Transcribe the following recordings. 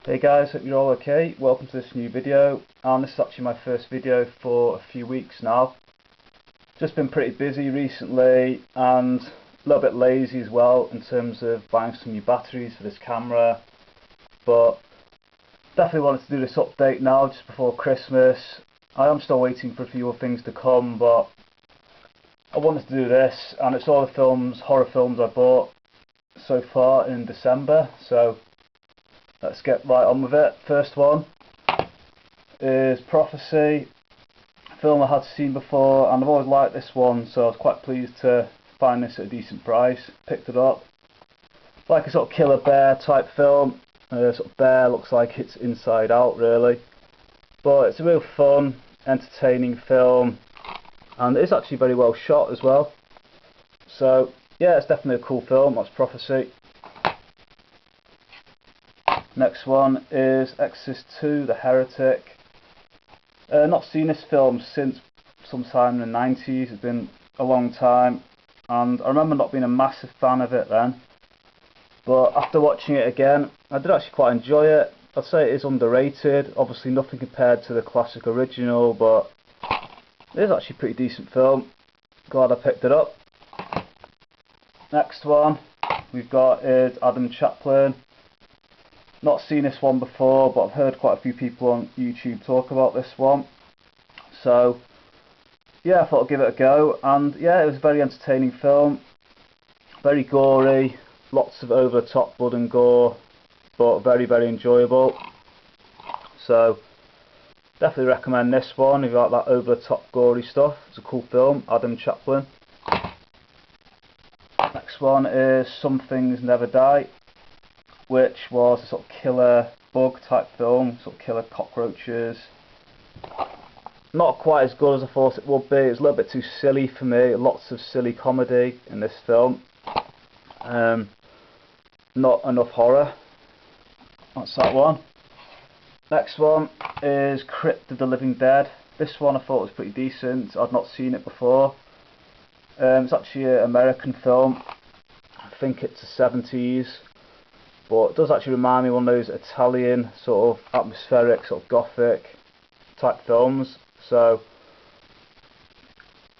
Hey guys, hope you're all okay. Welcome to this new video, and this is actually my first video for a few weeks now. Just been pretty busy recently and a little bit lazy as well in terms of buying some new batteries for this camera, but definitely wanted to do this update now just before Christmas. I am still waiting for a few more things to come, but I wanted to do this, and it's all the horror films I bought so far in December, so let's get right on with it. First one is Prophecy, a film I had seen before, and I've always liked this one, so I was quite pleased to find this at a decent price. Picked it up. It's like a sort of killer bear type film. Sort of bear looks like it's inside out really, but it's a real fun, entertaining film, and it's actually very well shot as well. So yeah, it's definitely a cool film. That's Prophecy. Next one is Exorcist 2, The Heretic. Not seen this film since sometime in the 90s. It's been a long time, and I remember not being a massive fan of it then, but after watching it again I did actually quite enjoy it. I'd say it is underrated, obviously nothing compared to the classic original, but it is actually a pretty decent film. Glad I picked it up. Next one we've got is Adam Chaplin. Not seen this one before, but I've heard quite a few people on YouTube talk about this one, so yeah, I thought I'd give it a go, and yeah, it was a very entertaining film, very gory, lots of over the top blood and gore, but very enjoyable. So definitely recommend this one if you like that over the top gory stuff. It's a cool film. Adam Chaplin. Next one is Some Things Never Die, which was a sort of killer bug type film, sort of killer cockroaches. Not quite as good as I thought it would be. It was a little bit too silly for me. Lots of silly comedy in this film. Not enough horror. That's that one. Next one is Crypt of the Living Dead. This one I thought was pretty decent. I'd not seen it before. It's actually an American film. I think it's the 70s. But it does actually remind me of one of those Italian sort of atmospheric, sort of gothic type films. So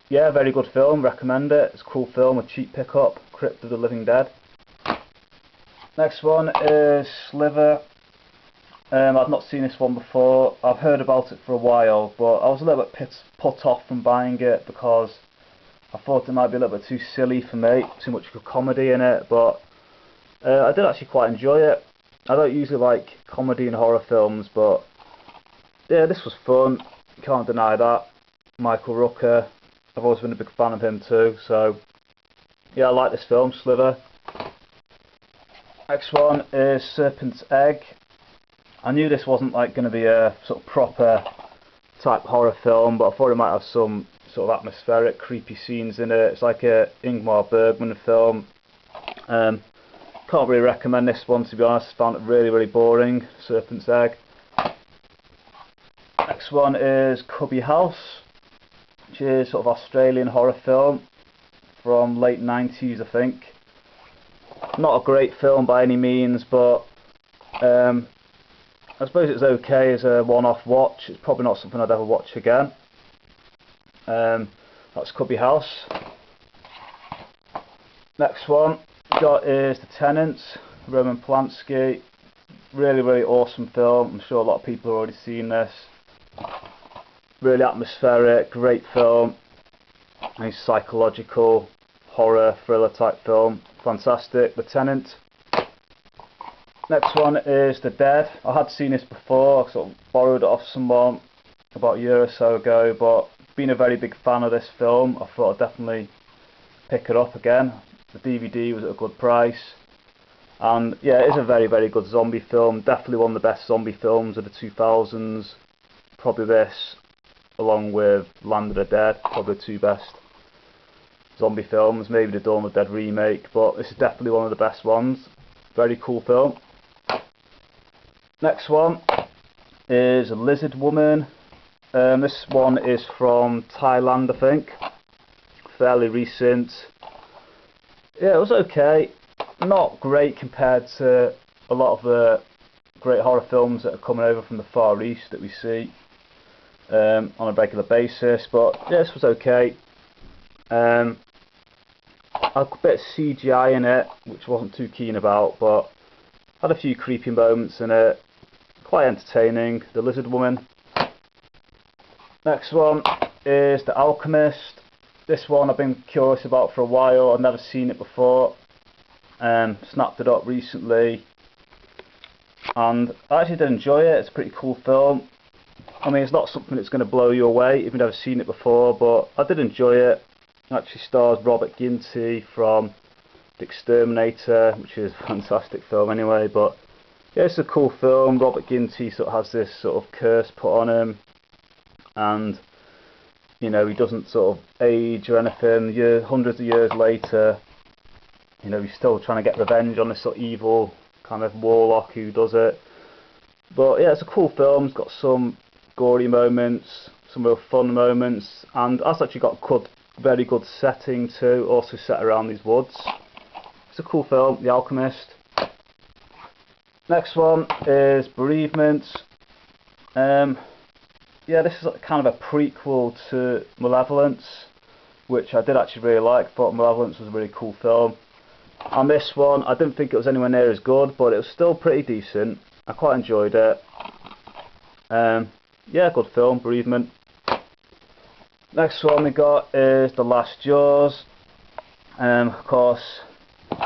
yeah, very good film, recommend it. It's a cool film, a cheap pickup, Crypt of the Living Dead. Next one is Sliver. I've not seen this one before. I've heard about it for a while, but I was a little bit put off from buying it because I thought it might be a little bit too silly for me, too much of a comedy in it, but I did actually quite enjoy it. I don't usually like comedy and horror films, but yeah, this was fun. Can't deny that. Michael Rooker, I've always been a big fan of him too, so yeah, I like this film, Sliver. Next one is Serpent's Egg. I knew this wasn't like going to be a sort of proper type horror film, but I thought it might have some sort of atmospheric, creepy scenes in it. It's like a Ingmar Bergman film. Can't really recommend this one, to be honest. I found it really boring, Serpent's Egg. Next one is Cubby House, which is sort of Australian horror film from late 90s, I think. Not a great film by any means, but I suppose it's okay as a one-off watch. It's probably not something I'd ever watch again. That's Cubby House. Next one got is The Tenants, Roman Polanski. Really awesome film. I'm sure a lot of people have already seen this. Really atmospheric, great film. A psychological horror thriller type film. Fantastic. The Tenant. Next one is The Dead. I had seen this before. I sort of borrowed it off someone about a year or so ago, but being a very big fan of this film, I thought I'd definitely pick it up again. The DVD was at a good price, and yeah, it is a very good zombie film. Definitely one of the best zombie films of the 2000s. Probably this, along with Land of the Dead, probably the two best zombie films. Maybe the Dawn of the Dead remake, but this is definitely one of the best ones. Very cool film. Next one is Lizard Woman. This one is from Thailand, I think. Fairly recent. Yeah, it was okay. Not great compared to a lot of the great horror films that are coming over from the Far East that we see on a regular basis, but yeah, this was okay. Had a bit of CGI in it, which I wasn't too keen about, but had a few creepy moments in it. Quite entertaining. The Lizard Woman. Next one is The Alchemist. This one I've been curious about for a while. I've never seen it before. Snapped it up recently, and I actually did enjoy it. It's a pretty cool film. I mean, it's not something that's going to blow you away if you've never seen it before, but I did enjoy it. It actually stars Robert Ginty from The Exterminator, which is a fantastic film anyway, but yeah, it's a cool film. Robert Ginty sort of has this sort of curse put on him, and you know, he doesn't sort of age or anything. Hundreds of years later, you know, he's still trying to get revenge on this sort of evil kind of warlock who does it. But yeah, it's a cool film. It's got some gory moments, some real fun moments, and it's actually got a very good setting too, also set around these woods. It's a cool film, The Alchemist. Next one is Bereavement. Yeah, this is kind of a prequel to Malevolence, which I did actually really like. Thought Malevolence was a really cool film. And this one, I didn't think it was anywhere near as good, but it was still pretty decent. I quite enjoyed it. Yeah, good film, Bereavement. Next one we got is The Last Jaws. Of course,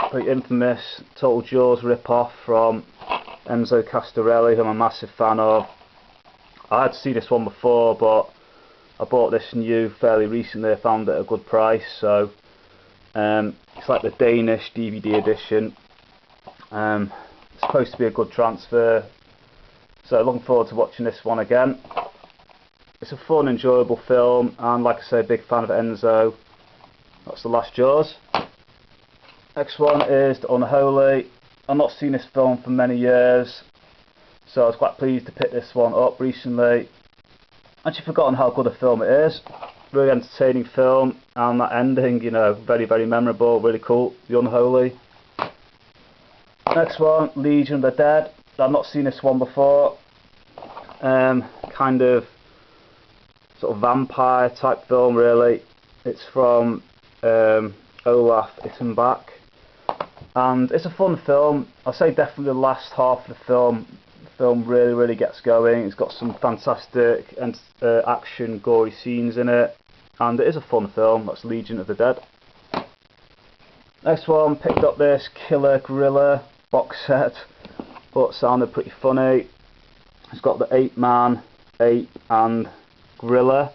pretty infamous Total Jaws rip-off from Enzo Castorelli, who I'm a massive fan of. I had seen this one before, but I bought this new fairly recently. I found it at a good price, so it's like the Danish DVD edition. It's supposed to be a good transfer, so looking forward to watching this one again. It's a fun, enjoyable film, and like I say, big fan of Enzo. That's The Last Jaws. Next one is The Unholy. I've not seen this film for many years, so I was quite pleased to pick this one up recently. Actually forgotten how good a film it is. Really entertaining film, and that ending, you know, very, very memorable, really cool. The Unholy. Next one, Legion of the Dead. I've not seen this one before. Kind of sort of vampire type film, really. It's from Olaf Ittenbach, and it's a fun film. I'll say definitely the last half of the film really gets going. It's got some fantastic and action, gory scenes in it, and it is a fun film. That's Legion of the Dead. Next one, picked up this Killer Gorilla box set, but sounded pretty funny. It's got the Ape and Gorilla,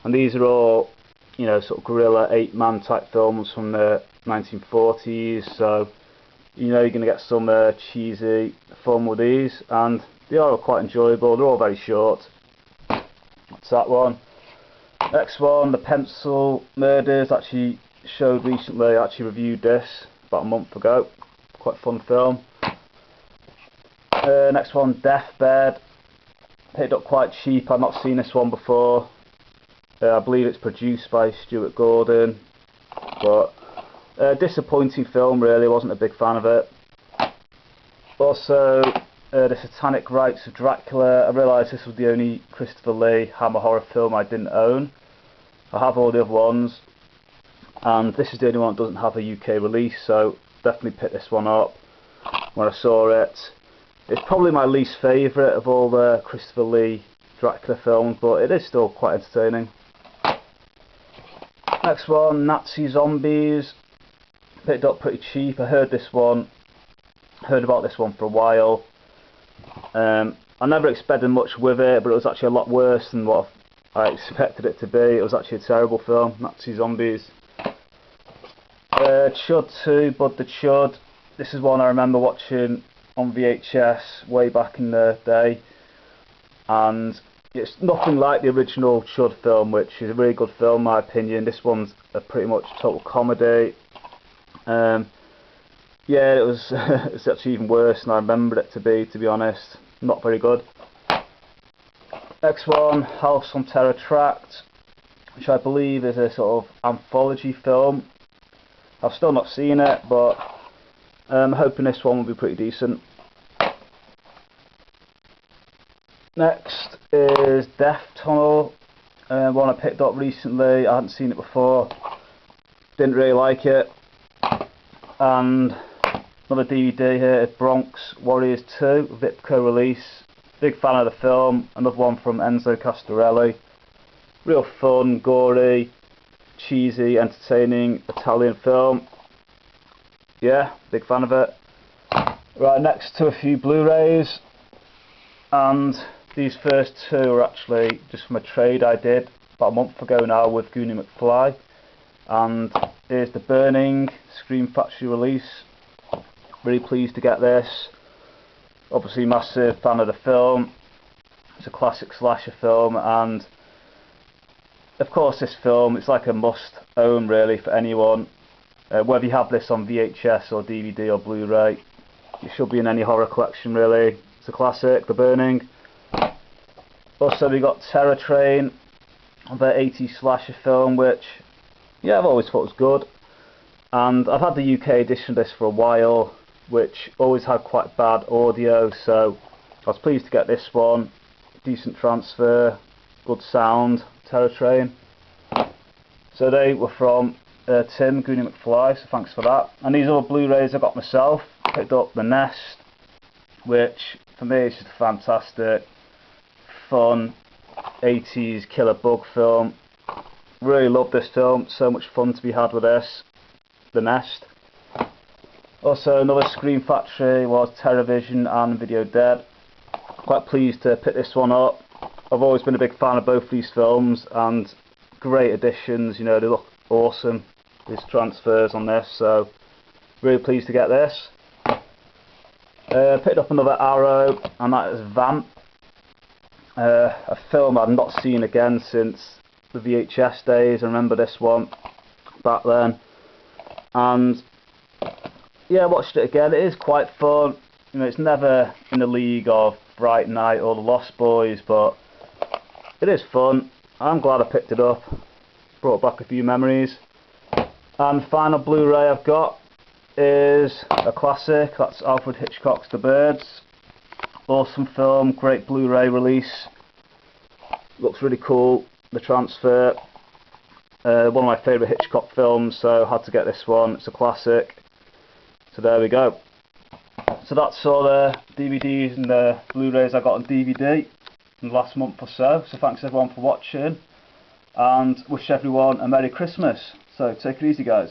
and these are all, you know, sort of gorilla ape-man type films from the 1940s, so you know you're going to get some cheesy fun with these, and they are quite enjoyable. They're all very short. That's that one. Next one, The Pencil Murders. Actually showed recently. I actually reviewed this about a month ago. Quite a fun film. Next one, Deathbed. Picked up quite cheap. I've not seen this one before. I believe it's produced by Stuart Gordon, but disappointing film really. Wasn't a big fan of it. Also, The Satanic Rites of Dracula. I realised this was the only Christopher Lee Hammer horror film I didn't own. I have all the other ones, and this is the only one that doesn't have a UK release, so definitely picked this one up when I saw it. It's probably my least favourite of all the Christopher Lee Dracula films, but it is still quite entertaining. Next one, Nazi Zombies. Picked up pretty cheap. I heard about this one for a while. I never expected much with it, but it was actually a lot worse than what I expected it to be. It was actually a terrible film, Nazi Zombies. Chud 2, Bud the Chud. This is one I remember watching on VHS way back in the day, and it's nothing like the original Chud film, which is a really good film in my opinion. This one's a pretty much total comedy. Yeah, it was it's actually even worse than I remembered it to be honest. Not very good. Next one, House on Terror Tract, which I believe is a sort of anthology film. I've still not seen it, but I'm hoping this one will be pretty decent. Next is Death Tunnel, one I picked up recently. I hadn't seen it before, didn't really like it. And another DVD here is Bronx Warriors 2, Vipco release. Big fan of the film. Another one from Enzo Castorelli. Real fun, gory, cheesy, entertaining Italian film. Yeah, big fan of it. Right, next to a few Blu-rays, and these first two are actually just from a trade I did about a month ago now with Goonie McFly. And here's The Burning, Scream Factory release. Really pleased to get this. Obviously massive fan of the film. It's a classic slasher film, and of course this film, it's like a must own really for anyone. Whether you have this on VHS or DVD or Blu-ray, it should be in any horror collection really. It's a classic, The Burning. Also we got Terror Train, the 80s slasher film, which yeah, I've always thought was good. And I've had the UK edition of this for a while, which always had quite bad audio, so I was pleased to get this one. Decent transfer, good sound, Terror Train. So they were from Tim, Goonie McFly, so thanks for that. And these other Blu-rays I got myself. Picked up The Nest, which for me is just a fantastic, fun 80s killer bug film. Really love this film, so much fun to be had with this, The Nest. Also another Scream Factory was Terrorvision and Video Dead. Quite pleased to pick this one up. I've always been a big fan of both these films, and great additions, you know, they look awesome, these transfers on this, so really pleased to get this. Picked up another Arrow, and that is Vamp, a film I've not seen again since the VHS days. I remember this one back then, and yeah, I watched it again. It is quite fun. You know, it's never in the league of Bright Night or The Lost Boys, but it is fun. I'm glad I picked it up. Brought back a few memories. And final Blu-ray I've got is a classic. That's Alfred Hitchcock's The Birds. Awesome film, great Blu-ray release. Looks really cool. The transfer. One of my favourite Hitchcock films, so had to get this one. It's a classic. So there we go. So that's all the DVDs and the Blu-rays I got on DVD in the last month or so. So thanks everyone for watching, and wish everyone a Merry Christmas. So take it easy guys.